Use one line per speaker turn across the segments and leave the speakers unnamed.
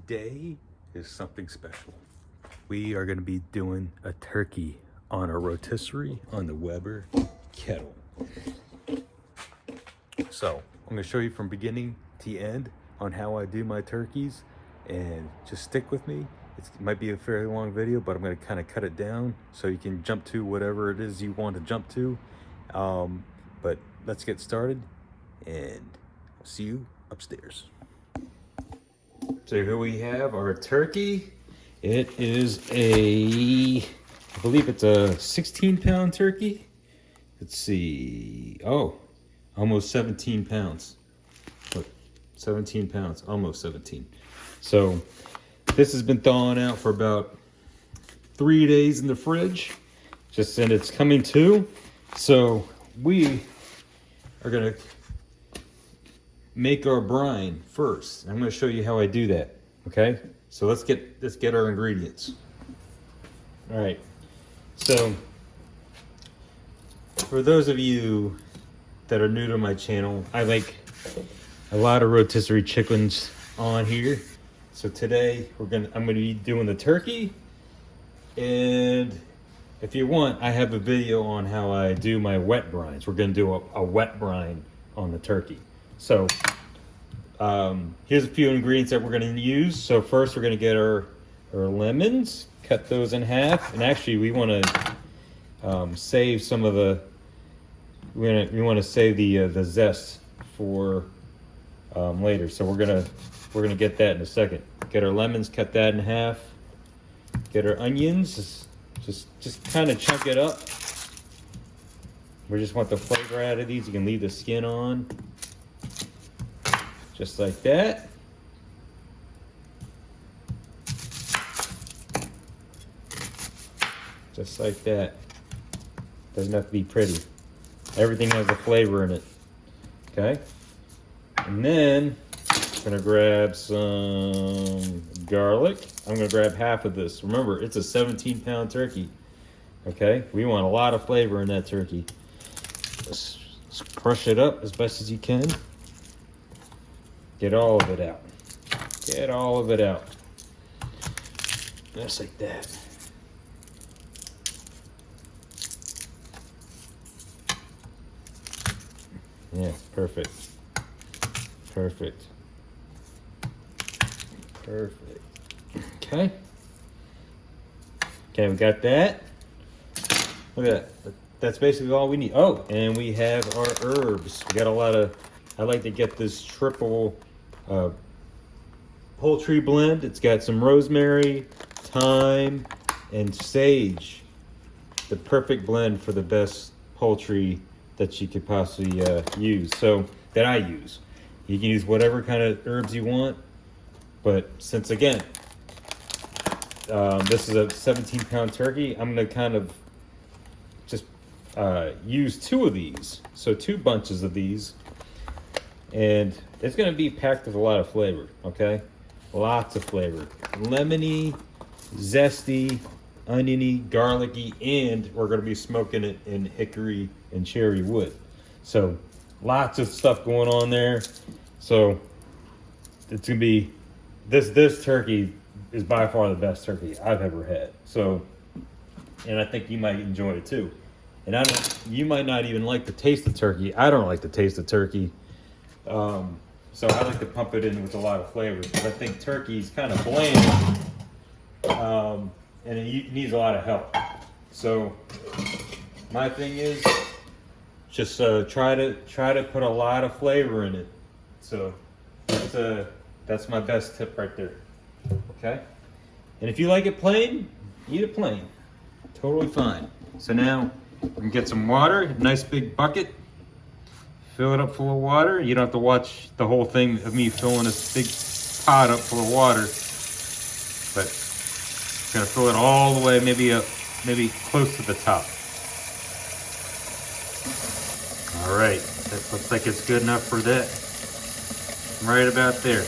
Today is something special. We are going to be doing a turkey on a rotisserie on the Weber Kettle. So I'm going to show you from beginning to end on how I do my turkeys, and just stick with me. It might be a fairly long video, but I'm going to kind of cut it down so you can jump to whatever it is you want to jump to. But let's get started, and I'll see you upstairs. So here we have our turkey. It is I believe it's a 16-pound turkey. Let's see. Oh, almost 17 pounds. Look, 17 pounds, almost 17. So this has been thawing out for about 3 days in the fridge. Just said it's coming to. So we are gonna make our brine first. I'm going to show you how I do that. Okay, so let's get our ingredients. All right, so for those of you that are new to my channel, I like a lot of rotisserie chickens on here. So today I'm going to be doing the turkey, and if you want, I have a video on how I do my wet brines. We're going to do a wet brine on the turkey. So here's a few ingredients that we're going to use. So first we're going to get our lemons, cut those in half, and actually we want to save some of the we want to save the zest for later. So we're gonna get that in a second. Get our lemons, cut that in half. Get our onions, just kind of chunk it up. We just want the flavor out of these. You can leave the skin on. Just like that. Just like that. Doesn't have to be pretty. Everything has a flavor in it. Okay? And then I'm gonna grab some garlic. I'm gonna grab half of this. Remember, it's a 17-pound turkey. Okay? We want a lot of flavor in that turkey. Let's crush it up as best as you can. Get all of it out. Get all of it out. Just like that. Yeah, perfect. Perfect. Perfect. Okay. Okay, we got that. Look at that. That's basically all we need. Oh, and we have our herbs. We got a lot of, I like to get this triple poultry blend. It's got some rosemary, thyme, and sage. The perfect blend for the best poultry that you could possibly use. So that I use. You can use whatever kind of herbs you want, but since again, this is a 17-pound turkey, I'm gonna kind of just use 2 of these. So 2 bunches of these. And it's going to be packed with a lot of flavor, okay? Lots of flavor. Lemony, zesty, oniony, garlicky, and we're going to be smoking it in hickory and cherry wood. So lots of stuff going on there. So it's going to be, this turkey is by far the best turkey I've ever had. So, and I think you might enjoy it too. And you might not even like the taste of turkey. I don't like the taste of turkey. So I like to pump it in with a lot of flavor because I think turkey's kind of bland, and it needs a lot of help. So my thing is just try to put a lot of flavor in it. So that's my best tip right there. Okay, and if you like it plain, eat it plain. Totally fine. So now we can get some water, a nice big bucket. Fill it up full of water. You don't have to watch the whole thing of me filling this big pot up full of water, but I'm gonna fill it all the way, maybe close to the top. All right, that looks like it's good enough for that. Right about there.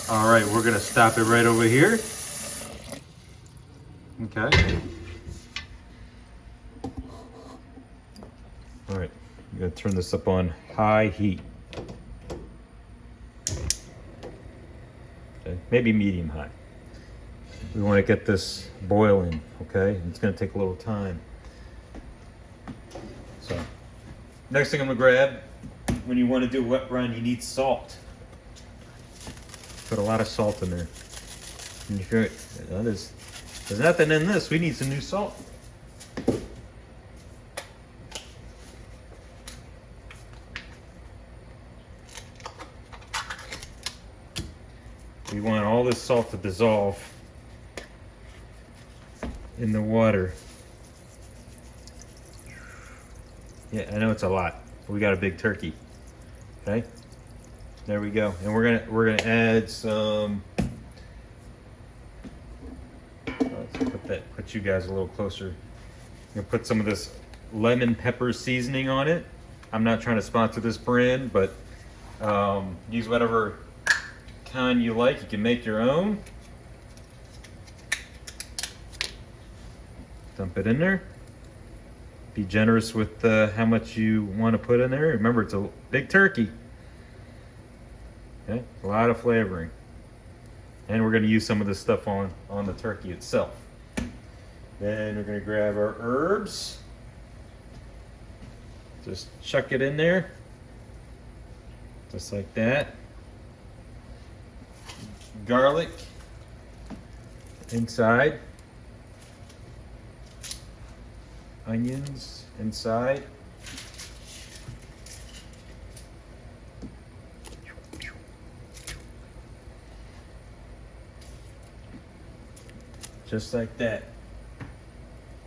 All right, we're gonna stop it right over here. Okay. All right. I'm gonna turn this up on high heat. Okay. maybe medium high. We want to get this boiling, okay? It's going to take a little time. So, next thing I'm going to grab, when you want to do wet brine, you need salt. Put a lot of salt in there. And if you're, there's nothing in this. We need some new salt. We want all this salt to dissolve in the water. Yeah, I know it's a lot. We got a big turkey. Okay, there we go. And we're gonna add some. Let's put you guys a little closer. I'm gonna put some of this lemon pepper seasoning on it. I'm not trying to sponsor this brand, but use whatever kind you like. You can make your own. Dump it in there. Be generous with how much you want to put in there. Remember, it's a big turkey. Okay, a lot of flavoring. And we're going to use some of this stuff on the turkey itself. Then we're going to grab our herbs. Just chuck it in there. Just like that. Garlic inside. Onions inside. Just like that.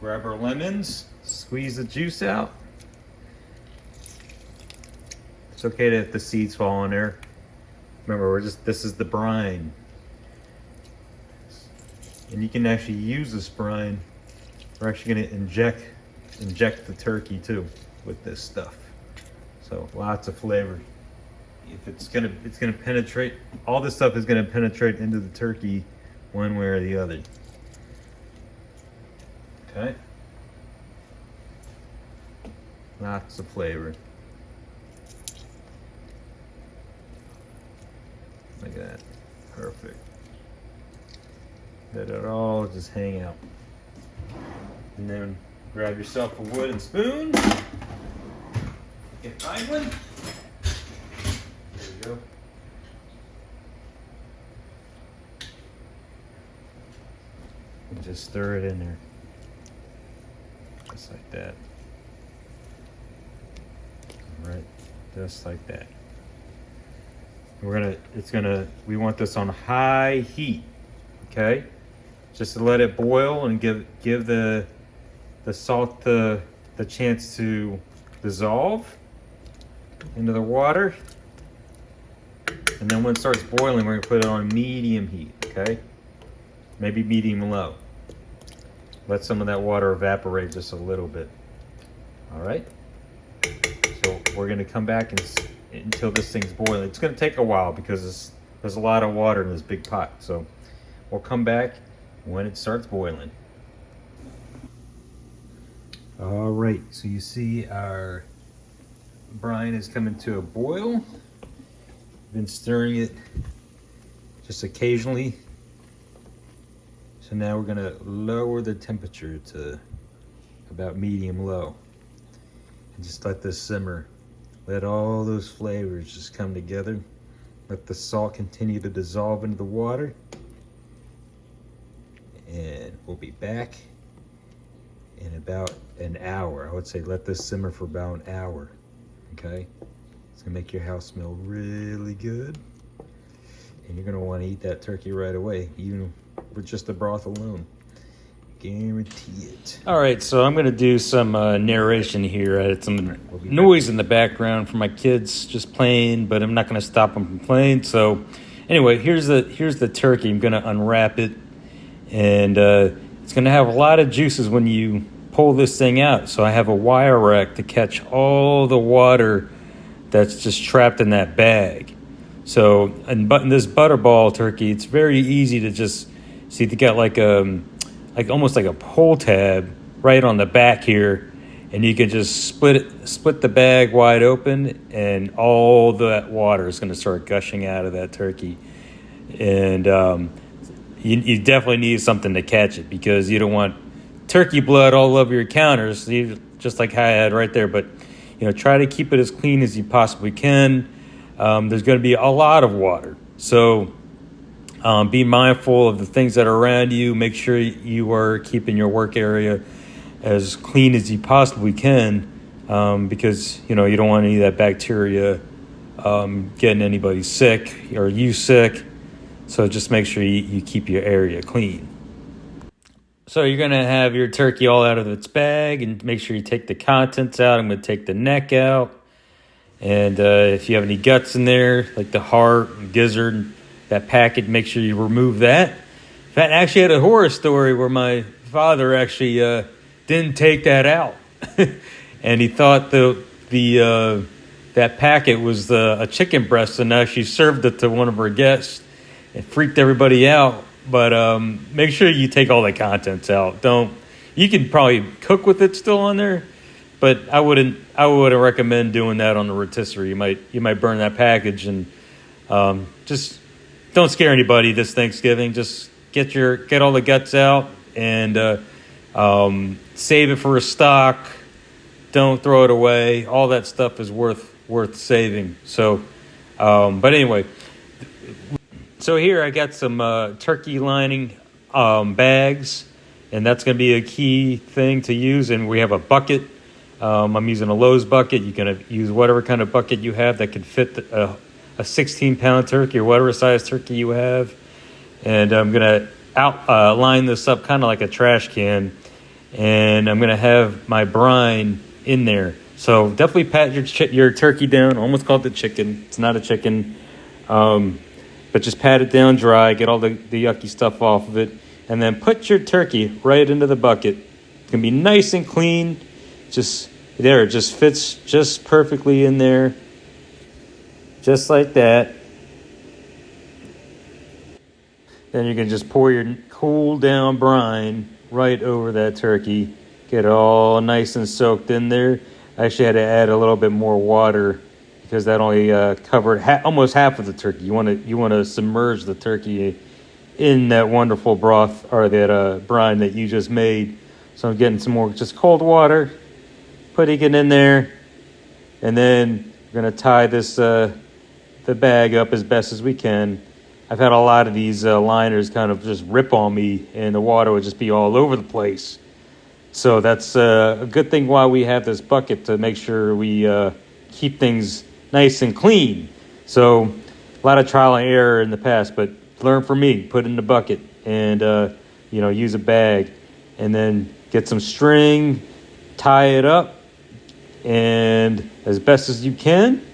Grab our lemons, squeeze the juice out. It's okay if the seeds fall in there. Remember, this is the brine. And you can actually use this brine. We're actually going to inject the turkey too with this stuff. So lots of flavor. If it's gonna penetrate, all this stuff is gonna penetrate into the turkey one way or the other. Okay. Lots of flavor. Look at that. Perfect. Let it all just hang out. And then grab yourself a wooden spoon. Get find one. There you go. And just stir it in there. Just like that. Alright, just like that. We want this on high heat. Okay? Just to let it boil and give the salt the chance to dissolve into the water. And then when it starts boiling, we're gonna put it on medium heat, okay? Maybe medium low. Let some of that water evaporate just a little bit. All right? So we're gonna come back until this thing's boiling. It's gonna take a while because there's a lot of water in this big pot. So we'll come back when it starts boiling. All right, so you see our brine is coming to a boil. Been stirring it just occasionally. So now we're gonna lower the temperature to about medium low. And just let this simmer. Let all those flavors just come together. Let the salt continue to dissolve into the water. And we'll be back in about an hour. I would say let this simmer for about an hour. Okay? It's gonna make your house smell really good. And you're gonna wanna eat that turkey right away, even with just the broth alone. Guarantee it. All right, so I'm gonna do some narration here. I had some noise in the background from my kids just playing, but I'm not gonna stop them from playing. So anyway, here's the turkey. I'm gonna unwrap it, and it's gonna have a lot of juices when you pull this thing out. So I have a wire rack to catch all the water that's just trapped in that bag. So in this butterball turkey, it's very easy to just see. They got like almost like a pull tab right on the back here, and you can just split the bag wide open, and all that water is going to start gushing out of that turkey. And you definitely need something to catch it, because you don't want turkey blood all over your counters, just like I had right there. But try to keep it as clean as you possibly can. There's going to be a lot of water, so be mindful of the things that are around you. Make sure you are keeping your work area as clean as you possibly can, because you don't want any of that bacteria getting anybody sick or you sick. So just make sure you keep your area clean. So you're going to have your turkey all out of its bag, and make sure you take the contents out. I'm going to take the neck out. And if you have any guts in there, like the heart and gizzard, that packet, make sure you remove that. In fact, I actually had a horror story where my father actually didn't take that out. And he thought that packet was a chicken breast, and actually served it to one of our guests. It freaked everybody out. But make sure you take all the contents out. You can probably cook with it still on there, but I wouldn't recommend doing that on the rotisserie. You might burn that package. And just don't scare anybody this Thanksgiving. Just get all the guts out, and save it for a stock. Don't throw it away. All that stuff is worth saving. So, but anyway. So here I got some turkey lining bags, and that's going to be a key thing to use. And we have a bucket. I'm using a Lowe's bucket. You can use whatever kind of bucket you have that can fit a 16-pound turkey or whatever size turkey you have. And I'm going to line this up kind of like a trash can, and I'm going to have my brine in there. So definitely pat your turkey down. Almost called it chicken. It's not a chicken. But just pat it down dry, get all the yucky stuff off of it, and then put your turkey right into the bucket. It can be nice and clean. It just fits just perfectly in there. Just like that. Then you can just pour your cool down brine right over that turkey. Get it all nice and soaked in there. I actually had to add a little bit more water, because that only covered almost half of the turkey. You want to submerge the turkey in that wonderful broth, or that brine that you just made. So I'm getting some more just cold water, putting it in there, and then we're going to tie the bag up as best as we can. I've had a lot of these liners kind of just rip on me, and the water would just be all over the place. So that's a good thing why we have this bucket, to make sure we keep things nice and clean. So a lot of trial and error in the past, but learn from me. Put it in the bucket, and use a bag, and then get some string, tie it up, and as best as you can,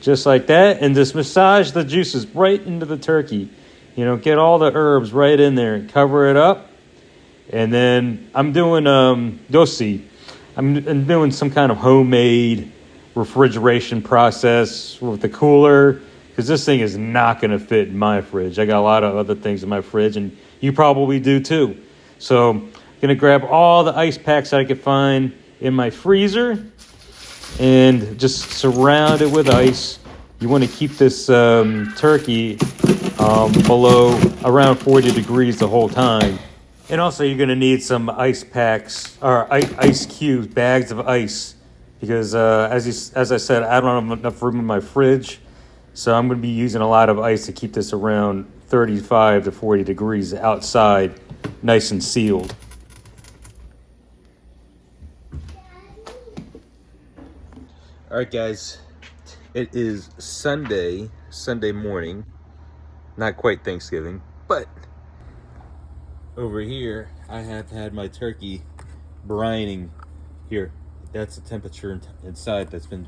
just like that, and just massage the juices right into the turkey. Get all the herbs right in there and cover it up. And then I'm doing you'll see, I'm doing some kind of homemade refrigeration process with the cooler, because this thing is not going to fit in my fridge. I got a lot of other things in my fridge, and you probably do too. So I'm going to grab all the ice packs that I could find in my freezer and just surround it with ice. You want to keep this turkey below around 40 degrees the whole time. And also you're going to need some ice packs, or ice cubes, bags of ice. Because as I said, I don't have enough room in my fridge, so I'm going to be using a lot of ice to keep this around 35 to 40 degrees outside, nice and sealed. All right, guys, it is Sunday morning, not quite Thanksgiving, but over here I have had my turkey brining here. That's the temperature inside. That's been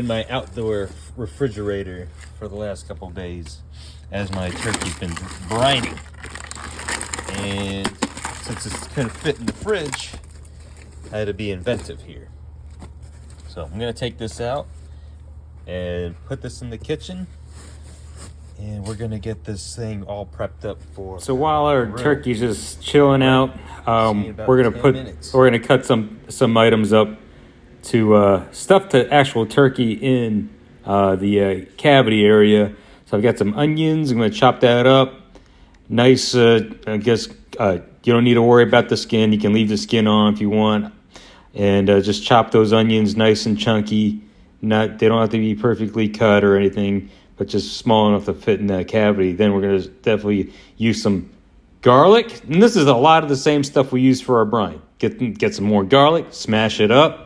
my outdoor refrigerator for the last couple of days, as my turkey's been brining. And since it's couldn't fit in the fridge, I had to be inventive here. So I'm gonna take this out and put this in the kitchen, and we're gonna get this thing all prepped up for. So while our turkey's just chilling out, we're gonna cut some items up to stuff the actual turkey in cavity area. So I've got some onions. I'm going to chop that up. Nice, I guess you don't need to worry about the skin. You can leave the skin on if you want. And just chop those onions nice and chunky. They don't have to be perfectly cut or anything, but just small enough to fit in that cavity. Then we're going to definitely use some garlic. And this is a lot of the same stuff we use for our brine. Get some more garlic, smash it up.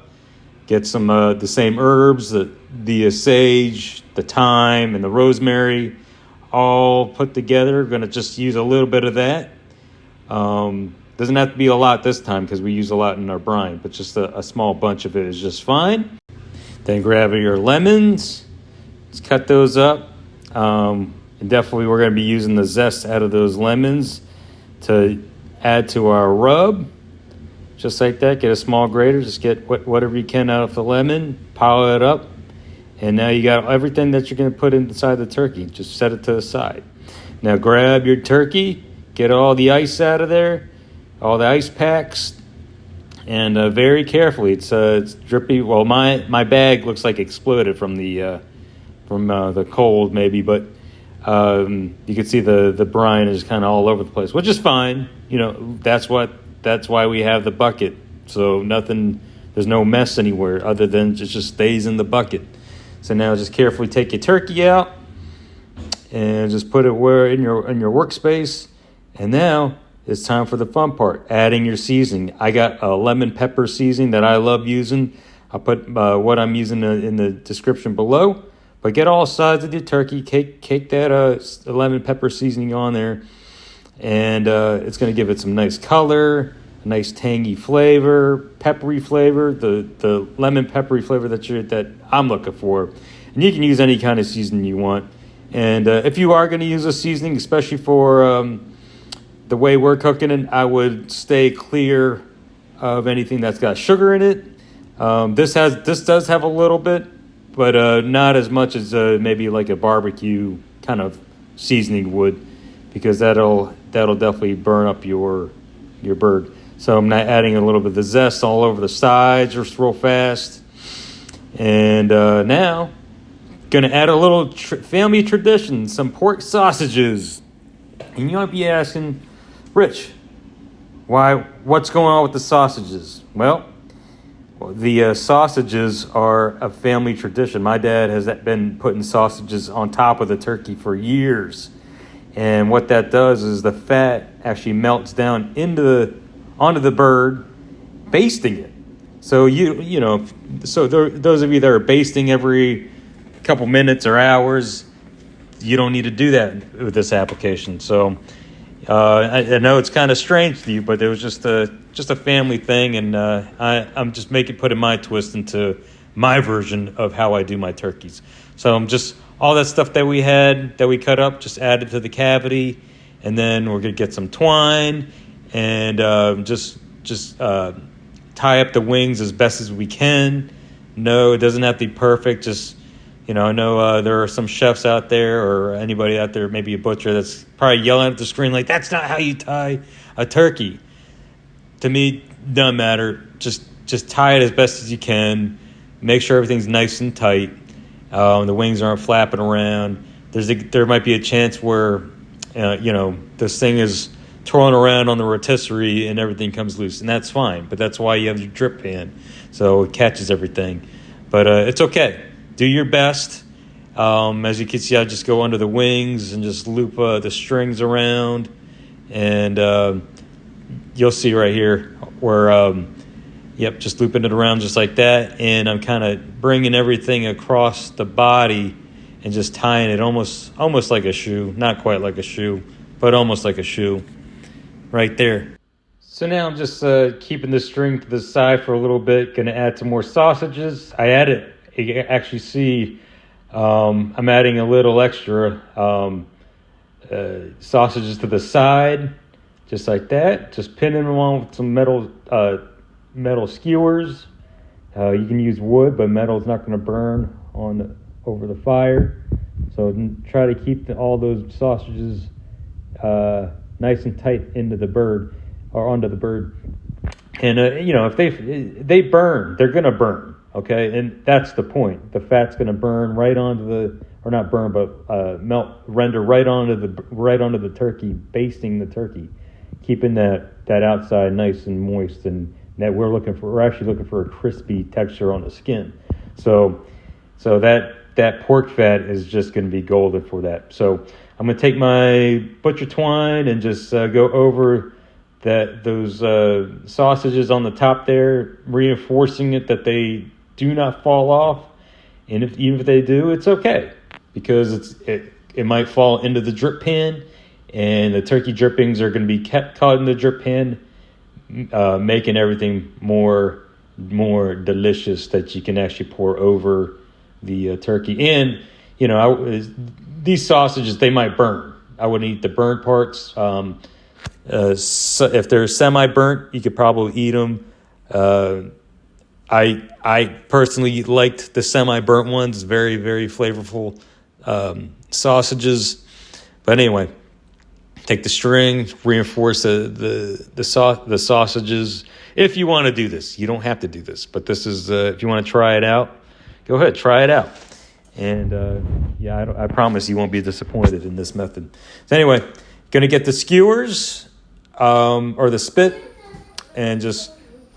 Get some the same herbs, the sage, the thyme, and the rosemary, all put together. We're going to just use a little bit of that. Doesn't have to be a lot this time because we use a lot in our brine, but just a small bunch of it is just fine. Then grab your lemons. Let's cut those up. And definitely we're going to be using the zest out of those lemons to add to our rub. Just like that, get a small grater, just get whatever you can out of the lemon, pile it up, and now you got everything that you're going to put inside the turkey. Just set it to the side. Now grab your turkey, get all the ice out of there, all the ice packs, and very carefully. It's drippy. Well, my bag looks like exploded from the cold maybe, but you can see the brine is kind of all over the place, which is fine. You know, that's why we have the bucket. So there's no mess anywhere other than it just stays in the bucket. So now just carefully take your turkey out and just put it in your workspace. And now it's time for the fun part, adding your seasoning. I got a lemon pepper seasoning that I love using. I'll put what I'm using in the description below. But get all sides of your turkey, cake that lemon pepper seasoning on there. And it's going to give it some nice color, a nice tangy flavor, peppery flavor, the lemon peppery flavor that I'm looking for. And you can use any kind of seasoning you want. And if you are going to use a seasoning, especially for the way we're cooking it, I would stay clear of anything that's got sugar in it. This does have a little bit, but not as much as maybe like a barbecue kind of seasoning would, because that'll definitely burn up your bird. So I'm not adding a little bit of the zest all over the sides just real fast. And now, going to add a little family tradition, some pork sausages. And you might be asking, Rich, what's going on with the sausages? Well, the sausages are a family tradition. My dad has been putting sausages on top of the turkey for years. And what that does is the fat actually melts down onto the bird, basting it. So those of you that are basting every couple minutes or hours, you don't need to do that with this application. So I know it's kind of strange to you, but it was just a family thing, and I'm just putting my twist into my version of how I do my turkeys. So I'm just all that stuff that we cut up, just add it to the cavity, and then we're gonna get some twine and just tie up the wings as best as we can. No, it doesn't have to be perfect. Just I know there are some chefs out there or anybody out there, maybe a butcher, that's probably yelling at the screen like, "That's not how you tie a turkey." To me, doesn't matter. Just tie it as best as you can. Make sure everything's nice and tight. The wings aren't flapping around. There might be a chance where, this thing is twirling around on the rotisserie and everything comes loose, and that's fine. But that's why you have your drip pan, so it catches everything. But it's okay. Do your best. As you can see, I just go under the wings and just loop the strings around, and you'll see right here where, just looping it around just like that. And I'm kind of bringing everything across the body and just tying it almost like a shoe. Not quite like a shoe, but almost like a shoe right there. So now I'm just keeping the string to the side for a little bit. Going to add some more sausages. I added, you can actually see I'm adding a little extra sausages to the side, just like that. Just pinning them on with some metal skewers. You can use wood, but metal is not going to burn over the fire. So try to keep all those sausages nice and tight into the bird or onto the bird. And if they burn, they're going to burn. Okay, and that's the point. The fat's going to burn right onto the, or not burn, but render right onto the turkey, basting the turkey, keeping that outside nice and moist, and that we're actually looking for a crispy texture on the skin. So that pork fat is just going to be golden for that. So I'm going to take my butcher twine and just go over those sausages on the top there, reinforcing it that they do not fall off. And even if they do, it's okay, because it might fall into the drip pan, and the turkey drippings are going to be kept caught in the drip pan, making everything more delicious, that you can actually pour over the turkey. And these sausages, they might burn. I wouldn't eat the burnt parts. So if they're semi-burnt, you could probably eat them. I personally liked the semi-burnt ones. Very, very flavorful sausages. But anyway, take the string, reinforce the sausages. If you want to do this, you don't have to do this. But this is if you want to try it out, go ahead, try it out. And I promise you won't be disappointed in this method. So anyway, going to get the skewers or the spit, and just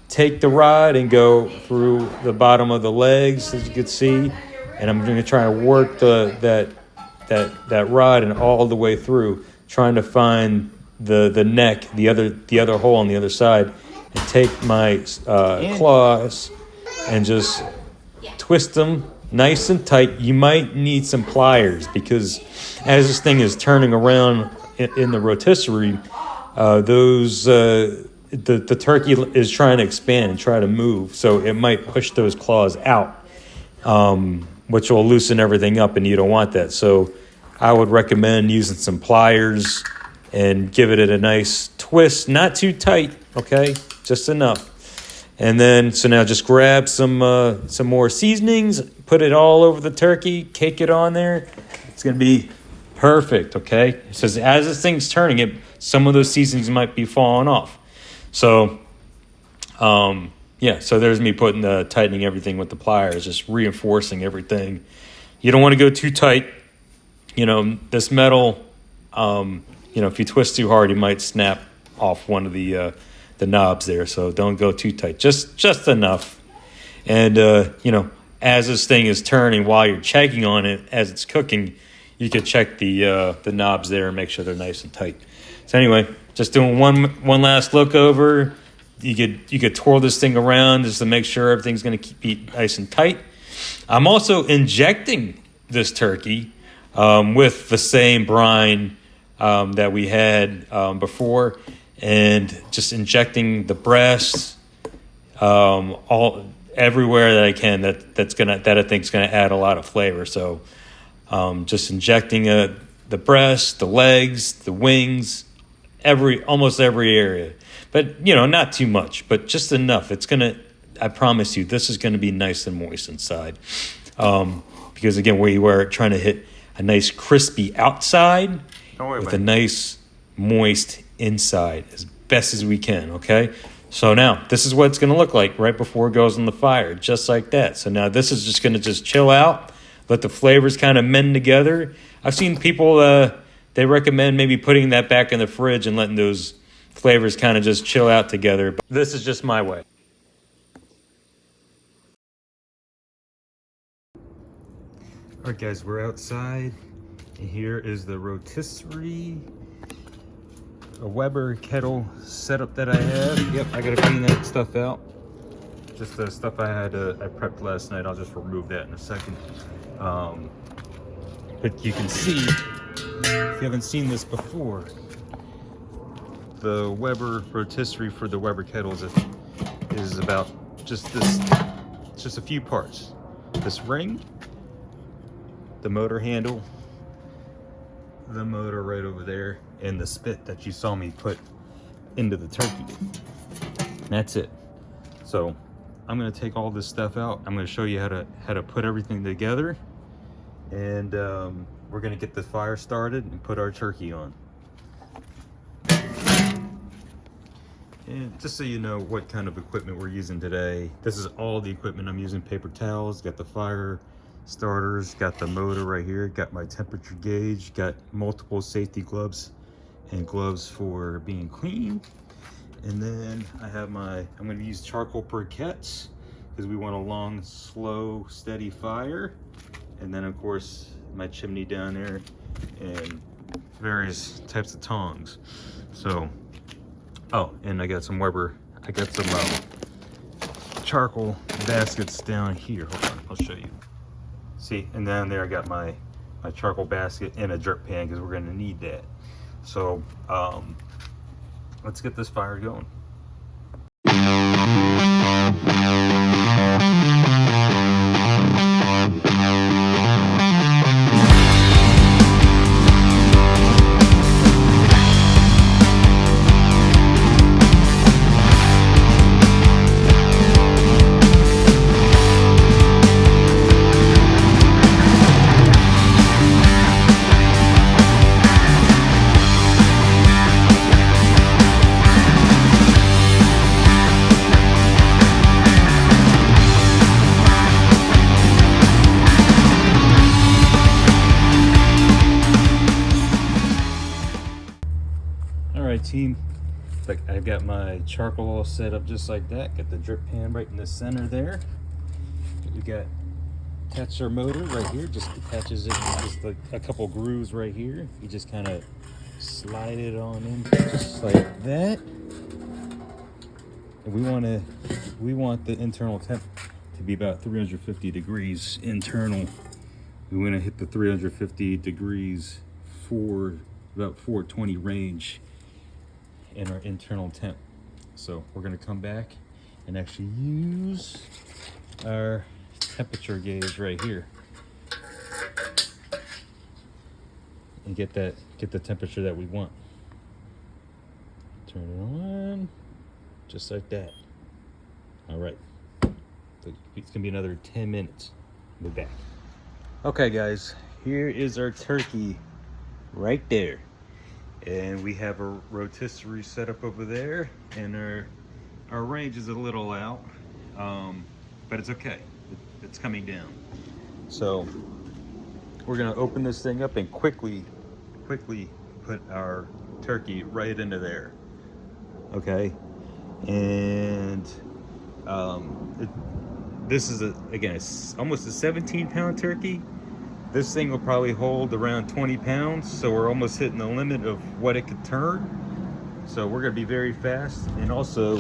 take the rod and go through the bottom of the legs, as you can see. And I'm going to try to work that rod and all the way through, trying to find the neck, the other hole on the other side, and take my claws and just twist them nice and tight. You might need some pliers, because as this thing is turning around in the rotisserie, the turkey is trying to expand and try to move, so it might push those claws out, which will loosen everything up, and you don't want that. So I would recommend using some pliers and give it a nice twist, not too tight, okay, just enough. And then, so now just grab some more seasonings, put it all over the turkey, cake it on there. It's going to be perfect, okay? It says as this thing's turning, some of those seasonings might be falling off. So, so there's me tightening everything with the pliers, just reinforcing everything. You don't want to go too tight. This metal, if you twist too hard, you might snap off one of the knobs there. So don't go too tight, just enough. And, as this thing is turning, while you're checking on it as it's cooking, you could check the knobs there and make sure they're nice and tight. So anyway, just doing one last look over. You could twirl this thing around just to make sure everything's going to be nice and tight. I'm also injecting this turkey with the same brine that we had before, and just injecting the breast all everywhere that I can. That I think is gonna add a lot of flavor. So just injecting the breast, the legs, the wings, almost every area. But not too much, but just enough. I promise you, this is gonna be nice and moist inside. Because again, we're trying to hit a nice crispy outside with a nice moist inside as best as we can, okay? So now, this is what it's going to look like right before it goes on the fire, just like that. So now this is just going to just chill out, let the flavors kind of mend together. I've seen people, they recommend maybe putting that back in the fridge and letting those flavors kind of just chill out together. But this is just my way. All right, guys, we're outside, and here is the rotisserie, a Weber Kettle setup that I have. Yep, I gotta clean that stuff out. Just the stuff I prepped last night. I'll just remove that in a second. But you can see, if you haven't seen this before, the Weber rotisserie for the Weber Kettles is about just this, just a few parts. This ring, the motor handle, the motor right over there, and the spit that you saw me put into the turkey. That's it. So I'm going to take all this stuff out. I'm going to show you how to put everything together, and we're going to get the fire started and put our turkey on. And just so you know what kind of equipment we're using today, this is all the equipment I'm using. Paper towels, got the fire starters, got the motor right here, got my temperature gauge, got multiple safety gloves and gloves for being clean. And then I have I'm gonna use charcoal briquettes because we want a long, slow, steady fire. And then of course, my chimney down there and various types of tongs. So, oh, and I got some charcoal baskets down here. Hold on, I'll show you. See, and down there I got my charcoal basket and a drip pan because we're gonna need that. So, let's get this fire going. Team, like I've got my charcoal all set up just like that. Got the drip pan right in the center there. We got attached our motor right here, just attaches it, just like a couple grooves right here. You just kind of slide it on in just like that. And we want the internal temp to be about 350 degrees internal. We want to hit the 350 degrees for about 420 range in our internal temp. So we're going to come back and actually use our temperature gauge right here and get the temperature that we want. Turn it on just like that. All right, so it's gonna be another 10 minutes. We'll be back. Okay guys, here is our turkey right there. And we have a rotisserie set up over there, and our range is a little out, but it's okay. It's coming down. So we're gonna open this thing up and quickly put our turkey right into there. Okay, and this is again, it's almost a 17-pound turkey. This thing will probably hold around 20 pounds, so we're almost hitting the limit of what it could turn. So we're gonna be very fast, and also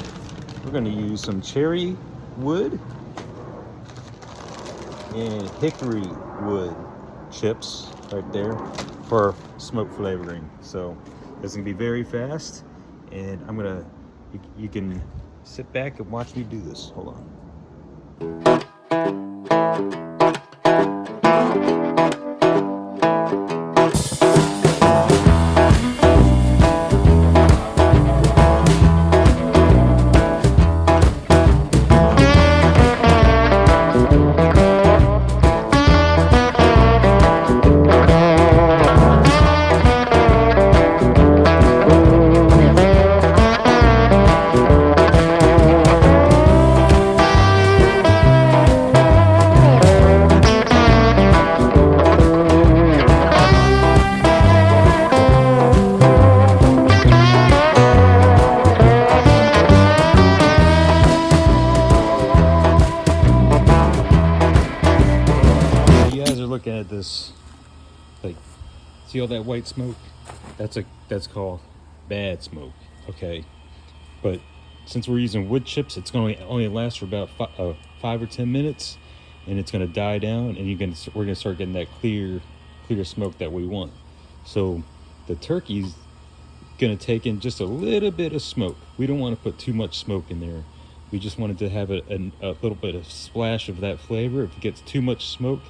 we're gonna use some cherry wood and hickory wood chips right there for smoke flavoring. So it's gonna be very fast, and you can sit back and watch me do this. Hold on. Looking at this, like, see all that white smoke? That's called bad smoke. Okay, but since we're using wood chips, it's going to only last for about 5 or 10 minutes, and it's going to die down, and we're going to start getting that clear smoke that we want. So the turkey's going to take in just a little bit of smoke. We don't want to put too much smoke in there. We just wanted to have a little bit of splash of that flavor. If it gets too much smoke,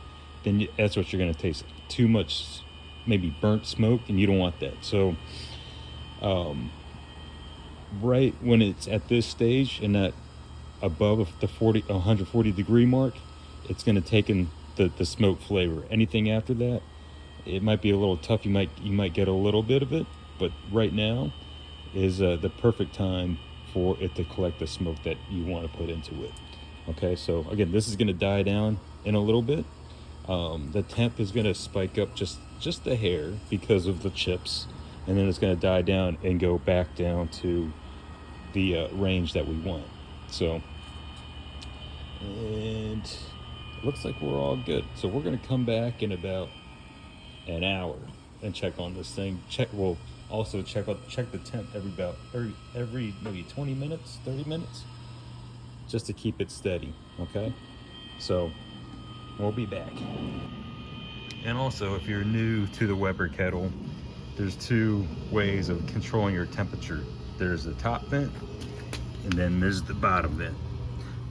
then that's what you're going to taste. Too much, maybe burnt smoke, and you don't want that. So right when it's at this stage and that above the 140 degree mark, it's going to take in the smoke flavor. Anything after that, it might be a little tough. You might get a little bit of it, but right now is the perfect time for it to collect the smoke that you want to put into it. Okay, so again, this is going to die down in a little bit. The temp is going to spike up just a hair because of the chips, and then it's going to die down and go back down to the range that we want. So, and it looks like we're all good. So we're going to come back in about an hour and check on this thing. We'll also check the temp every maybe 20 minutes, 30 minutes, just to keep it steady. Okay, so we'll be back. And also, if you're new to the Weber Kettle, there's two ways of controlling your temperature. There's the top vent, and then there's the bottom vent.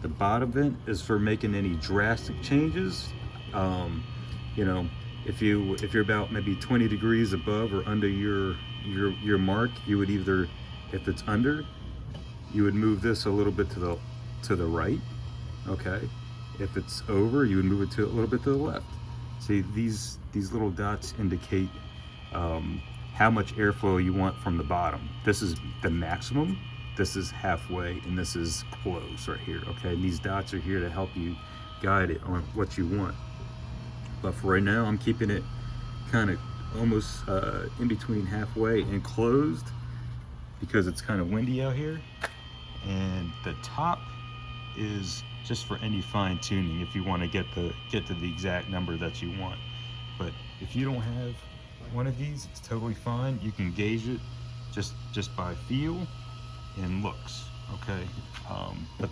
The bottom vent is for making any drastic changes. You know, if you're about maybe 20 degrees above or under your mark, you would either, if it's under, you would move this a little bit to the right. Okay, if it's over, you would move it a little bit to the left. See, these little dots indicate how much airflow you want from the bottom. This is the maximum, this is halfway, and this is close right here. Okay, and these dots are here to help you guide it on what you want. But for right now, I'm keeping it kind of almost in between halfway and closed because it's kind of windy out here. And the top is just for any fine tuning if you want to get to the exact number that you want. But if you don't have one of these, it's totally fine. You can gauge it just by feel and looks. Okay, but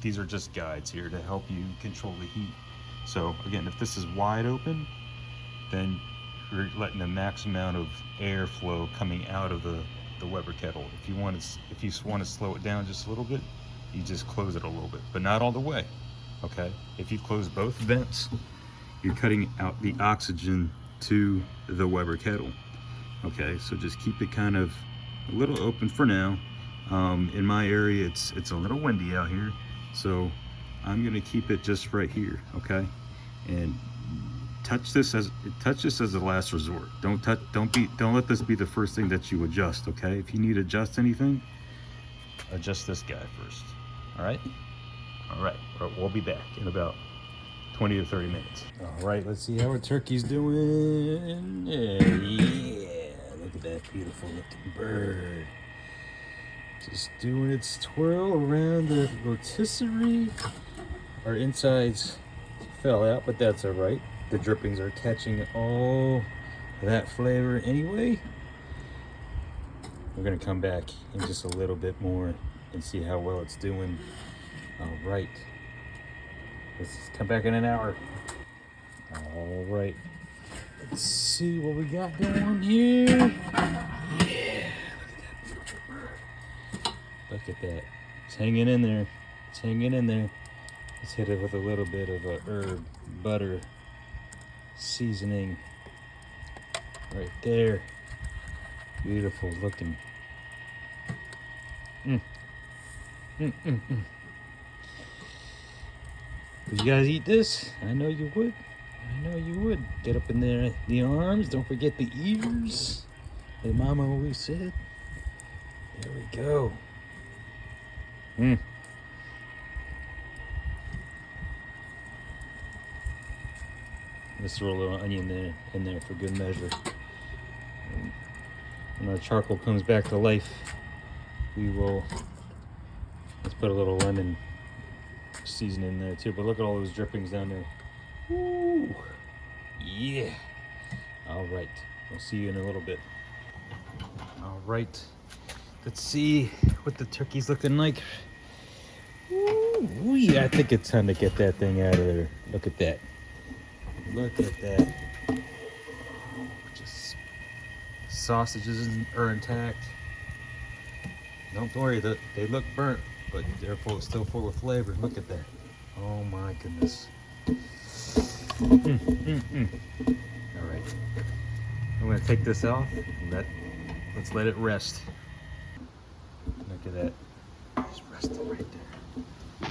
these are just guides here to help you control the heat. So again, if this is wide open, then you're letting the max amount of airflow coming out of the Weber Kettle. If you want to slow it down just a little bit, you just close it a little bit, but not all the way. Okay, if you close both vents, you're cutting out the oxygen to the Weber Kettle. Okay, so just keep it kind of a little open for now. In my area, it's a little windy out here, so I'm gonna keep it just right here. Okay, and touch this as a last resort. Don't let this be the first thing that you adjust. Okay, if you need to adjust anything, adjust this guy first. All right, we'll be back in about 20 to 30 minutes. All right, let's see how our turkey's doing. Yeah, look at that beautiful looking bird. Just doing its twirl around the rotisserie. Our insides fell out, but that's all right. The drippings are catching all that flavor anyway. We're gonna come back in just a little bit more and see how well it's doing. All right, let's come back in an hour. All right, let's see what we got going on here. Yeah, look at that. It's hanging in there. It's hanging in there. Let's hit it with a little bit of a herb butter seasoning right there. Beautiful looking. Would you guys eat this? I know you would. I know you would. Get up in there, the arms. Don't forget the ears. Like Mama always said. There we go. Let's throw a little onion in there for good measure. And when our charcoal comes back to life, let's put a little lemon seasoning in there too. But look at all those drippings down there. Ooh, yeah. All right, we'll see you in a little bit. All right, let's see what the turkey's looking like. Ooh, yeah, I think it's time to get that thing out of there. Look at that. Look at that. Just sausages are intact. Don't worry, they look burnt, but they're still full of flavor. Look at that. Oh my goodness. All right, I'm gonna take this off and let's let it rest. Look at that. Just rest it right there.